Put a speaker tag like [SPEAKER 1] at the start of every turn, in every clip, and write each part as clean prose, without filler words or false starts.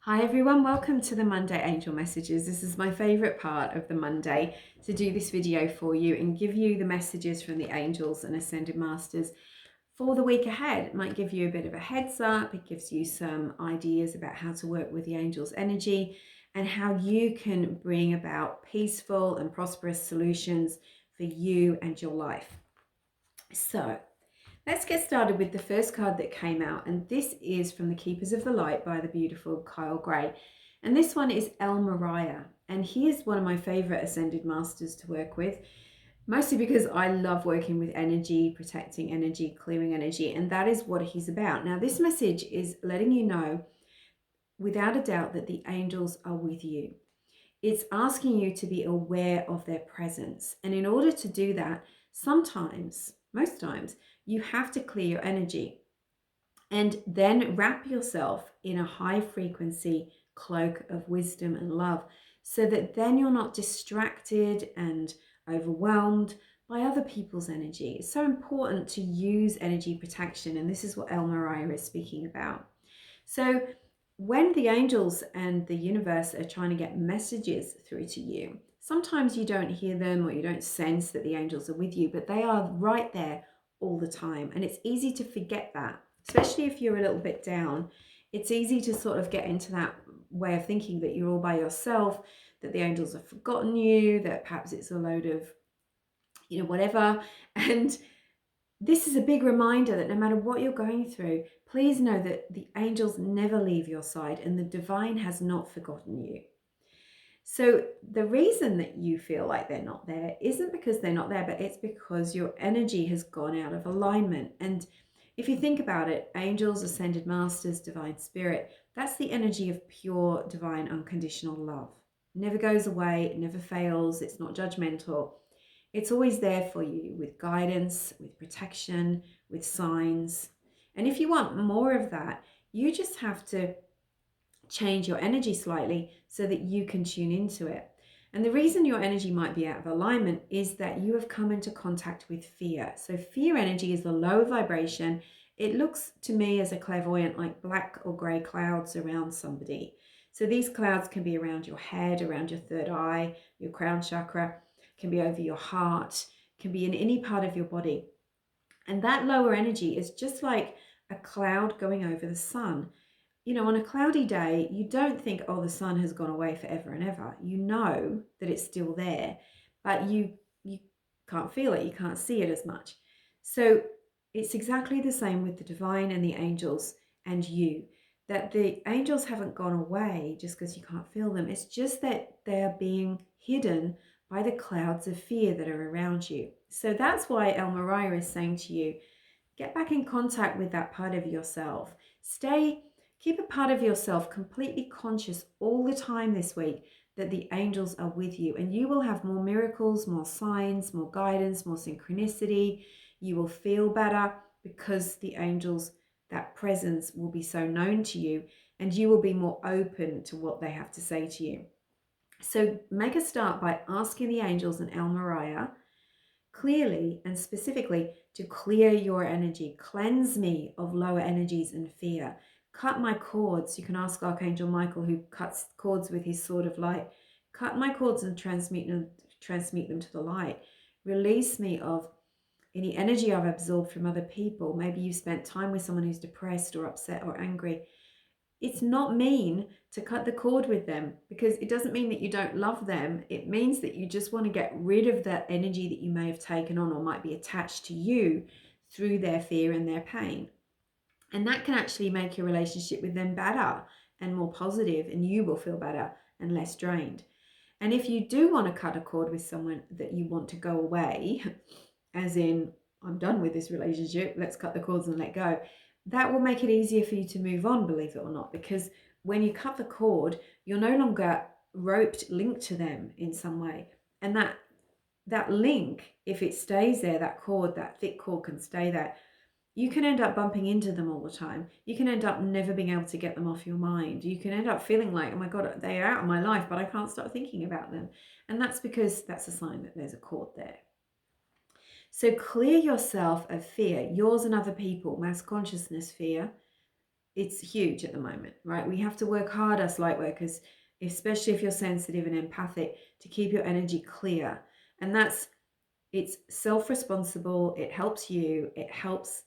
[SPEAKER 1] Hi everyone, welcome to the Monday Angel Messages. This is my favorite part of the Monday, to do this video for you and give you the messages from the angels and ascended masters for the week ahead. It might give you a bit of a heads up. It gives you some ideas about how to work with the angels' energy and how you can bring about peaceful and prosperous solutions for you and your life. So let's get started with the first card that came out, and this is from the Keepers of the Light by the beautiful Kyle Gray. And this one is El Mariah, and he is one of my favorite ascended masters to work with, mostly because I love working with energy, protecting energy, clearing energy, and that is what he's about. Now, this message is letting you know, without a doubt, that the angels are with you. It's asking you to be aware of their presence. And in order to do that, sometimes, most times, you have to clear your energy and then wrap yourself in a high frequency cloak of wisdom and love, so that then you're not distracted and overwhelmed by other people's energy. It's so important to use energy protection, and this is what El Mariah is speaking about. So when the angels and the universe are trying to get messages through to you, sometimes you don't hear them or you don't sense that the angels are with you, but they are right there all the time. And it's easy to forget that, especially if you're a little bit down. It's easy to sort of get into that way of thinking that you're all by yourself, that the angels have forgotten you, that perhaps it's a load of, whatever. And this is a big reminder that no matter what you're going through, please know that the angels never leave your side and the divine has not forgotten you. So the reason that you feel like they're not there isn't because they're not there, but it's because your energy has gone out of alignment. And if you think about it, angels, ascended masters, divine spirit, that's the energy of pure, divine, unconditional love. It never goes away, it never fails, it's not judgmental. It's always there for you with guidance, with protection, with signs. And if you want more of that, you just have to change your energy slightly so that you can tune into it. And the reason your energy might be out of alignment is that you have come into contact with fear. So fear energy is a low vibration. It looks to me as a clairvoyant like black or grey clouds around somebody. So these clouds can be around your head, around your third eye, your crown chakra, can be over your heart, can be in any part of your body. And that lower energy is just like a cloud going over the sun. On a cloudy day, you don't think, oh, the sun has gone away forever and ever. You know that it's still there, but you can't feel it, you can't see it as much. So it's exactly the same with the divine and the angels and you, that the angels haven't gone away just because you can't feel them. It's just that they are being hidden by the clouds of fear that are around you. So that's why El Mariah is saying to you, get back in contact with that part of yourself. Keep a part of yourself completely conscious all the time this week that the angels are with you, and you will have more miracles, more signs, more guidance, more synchronicity. You will feel better because the angels, that presence will be so known to you, and you will be more open to what they have to say to you. So make a start by asking the angels and El Mariah clearly and specifically to clear your energy. Cleanse me of lower energies and fear. Cut my cords. You can ask Archangel Michael, who cuts cords with his sword of light. Cut my cords and transmute them to the light. Release me of any energy I've absorbed from other people. Maybe you spent time with someone who's depressed or upset or angry. It's not mean to cut the cord with them, because it doesn't mean that you don't love them. It means that you just want to get rid of that energy that you may have taken on or might be attached to you through their fear and their pain. And that can actually make your relationship with them better and more positive, and you will feel better and less drained. And if you do want to cut a cord with someone that you want to go away, as in, I'm done with this relationship, let's cut the cords and let go, that will make it easier for you to move on, believe it or not, because when you cut the cord, you're no longer linked to them in some way. And that link, if it stays there, that cord, that thick cord can stay there, you can end up bumping into them all the time. You can end up never being able to get them off your mind. You can end up feeling like, oh my God, they are out of my life, but I can't stop thinking about them. And that's because that's a sign that there's a cord there. So clear yourself of fear, yours and other people, mass consciousness fear, it's huge at the moment, right? We have to work hard, us light workers, especially if you're sensitive and empathic, to keep your energy clear. And it's self-responsible. It helps you, it helps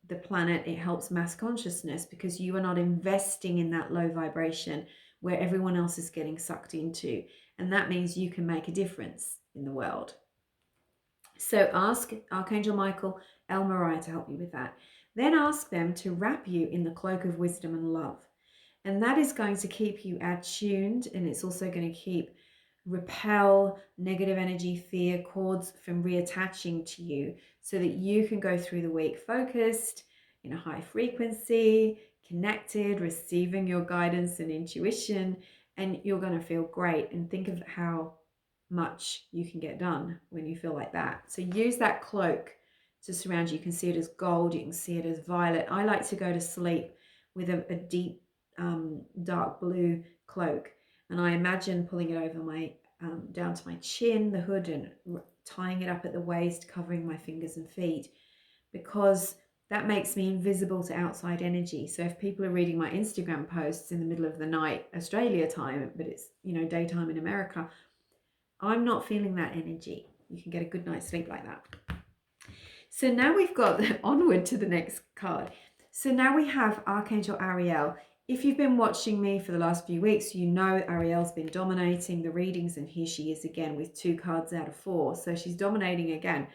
[SPEAKER 1] the planet, it helps mass consciousness, because you are not investing in that low vibration where everyone else is getting sucked into. And that means you can make a difference in the world. So ask Archangel Michael, El Mariah to help you with that. Then ask them to wrap you in the cloak of wisdom and love. And that is going to keep you attuned, and it's also going to repel negative energy, fear, cords from reattaching to you, so that you can go through the week focused, in a high frequency, connected, receiving your guidance and intuition, and you're going to feel great. And think of how much you can get done when you feel like that. So use that cloak to surround you. You can see it as gold, you can see it as violet. I like to go to sleep with a deep dark blue cloak, and I imagine pulling it over my down to my chin, the hood, and tying it up at the waist, covering my fingers and feet, because that makes me invisible to outside energy. So if people are reading my Instagram posts in the middle of the night, Australia time, but it's, you know, daytime in America, I'm not feeling that energy. You can get a good night's sleep like that. So now we've got onward to the next card. So now we have Archangel Ariel. If you've been watching me for the last few weeks, you know Ariel's been dominating the readings, and here she is again with 2 cards out of 4. So she's dominating again.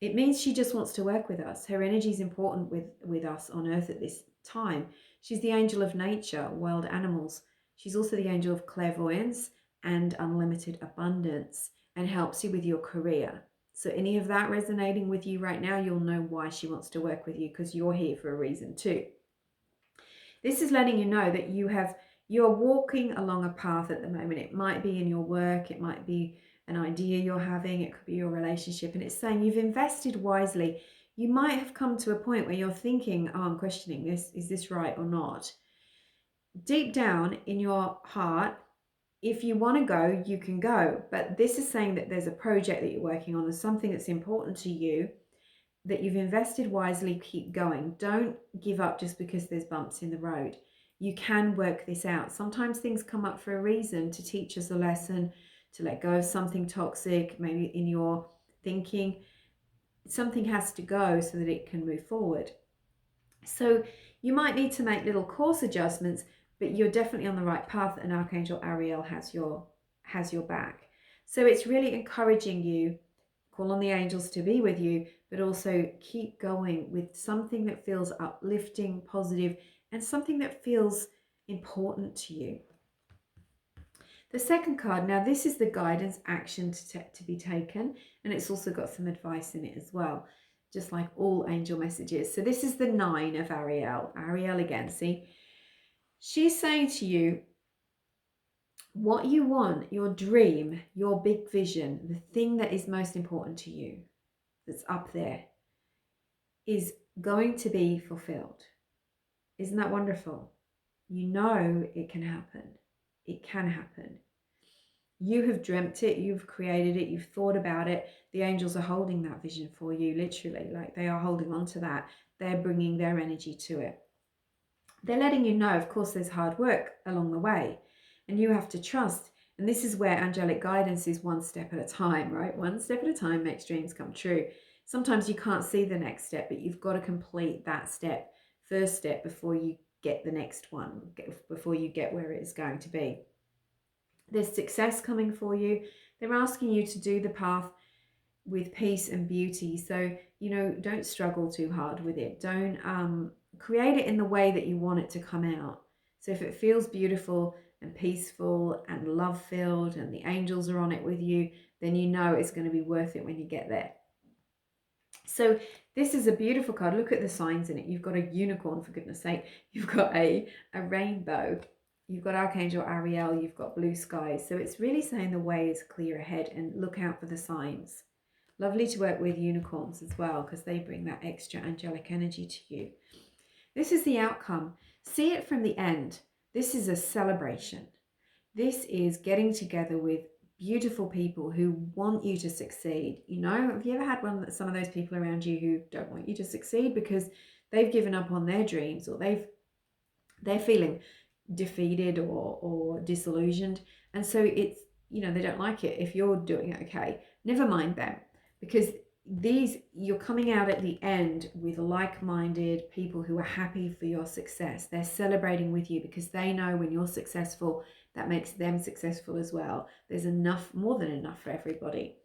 [SPEAKER 1] It means she just wants to work with us. Her energy is important with us on Earth at this time. She's the angel of nature, wild animals. She's also the angel of clairvoyance and unlimited abundance, and helps you with your career. So any of that resonating with you right now, you'll know why she wants to work with you, because you're here for a reason too. This is letting you know that you're walking along a path at the moment. It might be in your work, it might be an idea you're having, it could be your relationship, and it's saying you've invested wisely. You might have come to a point where you're thinking, oh, I'm questioning this, is this right or not? Deep down in your heart, if you want to go, you can go. But this is saying that there's a project that you're working on, there's something that's important to you, that you've invested wisely. Keep going. Don't give up just because there's bumps in the road. You can work this out. Sometimes things come up for a reason, to teach us a lesson, to let go of something toxic, maybe in your thinking. Something has to go so that it can move forward. So you might need to make little course adjustments, but you're definitely on the right path, and Archangel Ariel has your back. So it's really encouraging you. Call on the angels to be with you, but also keep going with something that feels uplifting, positive, and something that feels important to you. The second card, now this is the guidance action to be taken, and it's also got some advice in it as well, just like all angel messages. So this is the 9 of Ariel. Ariel again, see? She's saying to you, what you want, your dream, your big vision, the thing that is most important to you, that's up there, is going to be fulfilled. Isn't that wonderful? You know it can happen. It can happen. You have dreamt it, you've created it, you've thought about it. The angels are holding that vision for you, literally, like they are holding on to that. They're bringing their energy to it. They're letting you know, of course, there's hard work along the way, and you have to trust. And this is where angelic guidance is one step at a time, right? One step at a time makes dreams come true. Sometimes you can't see the next step, but you've got to complete that step, first step, before you get the next one, before you get where it is going to be. There's success coming for you. They're asking you to do the path with peace and beauty. So, you know, don't struggle too hard with it. Don't create it in the way that you want it to come out. So if it feels beautiful and peaceful and love-filled and the angels are on it with you, then you know it's going to be worth it when you get there. So this is a beautiful card. Look at the signs in it. You've got a unicorn, for goodness sake. You've got a rainbow. You've got Archangel Ariel. You've got blue skies. So it's really saying the way is clear ahead, and look out for the signs. Lovely to work with unicorns as well, because they bring that extra angelic energy to you. This is the outcome. See it from the end. This is a celebration. This is getting together with beautiful people who want you to succeed. You know, have you ever had some of those people around you who don't want you to succeed because they've given up on their dreams, or they're feeling defeated or disillusioned. And so it's, they don't like it if you're doing okay. Never mind them, because you're coming out at the end with like-minded people who are happy for your success. They're celebrating with you because they know when you're successful, that makes them successful as well. There's enough, more than enough for everybody.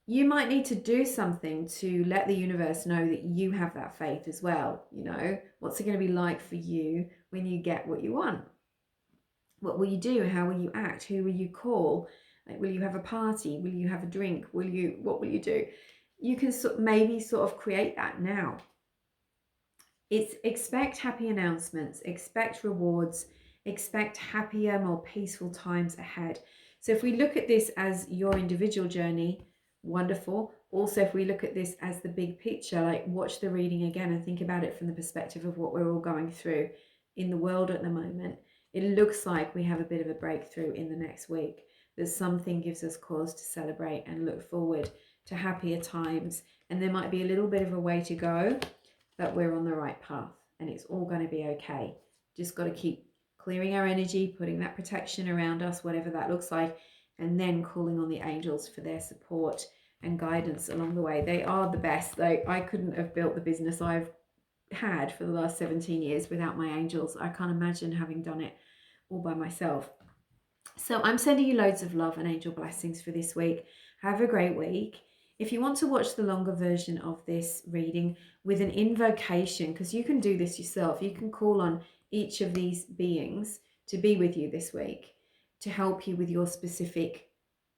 [SPEAKER 1] You might need to do something to let the universe know that you have that faith as well. What's it going to be like for you when you get what you want? What will you do? How will you act? Who will you call? Like, will you have a party? Will you have a drink? What will you do? You can maybe sort of create that now. Expect happy announcements, expect rewards, expect happier, more peaceful times ahead. So if we look at this as your individual journey, wonderful. Also, if we look at this as the big picture, like, watch the reading again and think about it from the perspective of what we're all going through in the world at the moment. It looks like we have a bit of a breakthrough in the next week. That something gives us cause to celebrate and look forward to happier times. And there might be a little bit of a way to go, but we're on the right path and it's all going to be okay. Just got to keep clearing our energy, putting that protection around us, whatever that looks like, and then calling on the angels for their support and guidance along the way. They are the best. Like, I couldn't have built the business I've had for the last 17 years without my angels. I can't imagine having done it all by myself. So I'm sending you loads of love and angel blessings for this week. Have a great week. If you want to watch the longer version of this reading with an invocation, because you can do this yourself, you can call on each of these beings to be with you this week, to help you with your specific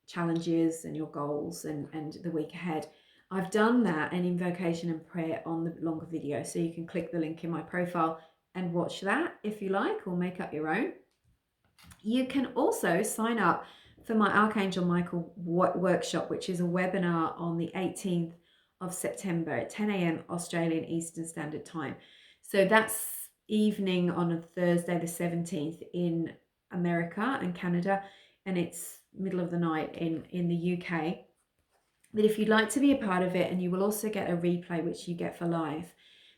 [SPEAKER 1] challenges and your goals and the week ahead. I've done that, an invocation and prayer, on the longer video, so you can click the link in my profile and watch that if you like, or make up your own. You can also sign up for my Archangel Michael workshop, which is a webinar on the 18th of September at 10 a.m. Australian Eastern Standard Time. So that's evening on a Thursday the 17th in America and Canada, and it's middle of the night in the UK. But if you'd like to be a part of it, and you will also get a replay which you get for live,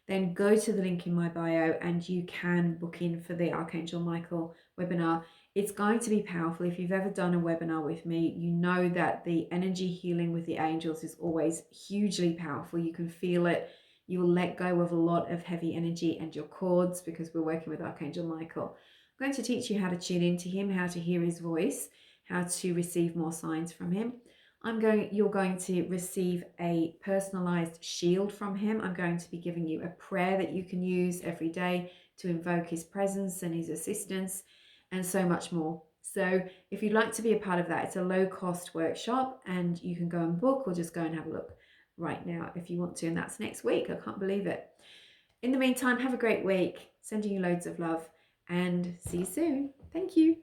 [SPEAKER 1] then go to the link in my bio and you can book in for the Archangel Michael webinar. It's going to be powerful. If you've ever done a webinar with me, you know that the energy healing with the angels is always hugely powerful. You can feel it. You will let go of a lot of heavy energy and your cords, because we're working with Archangel Michael. I'm going to teach you how to tune into him, how to hear his voice, how to receive more signs from him. You're going to receive a personalized shield from him. I'm going to be giving you a prayer that you can use every day to invoke his presence and his assistance, and so much more. So if you'd like to be a part of that, it's a low-cost workshop, and you can go and book, or just go and have a look right now if you want to, and that's next week. I can't believe it. In the meantime, have a great week. Sending you loads of love, and see you soon. Thank you.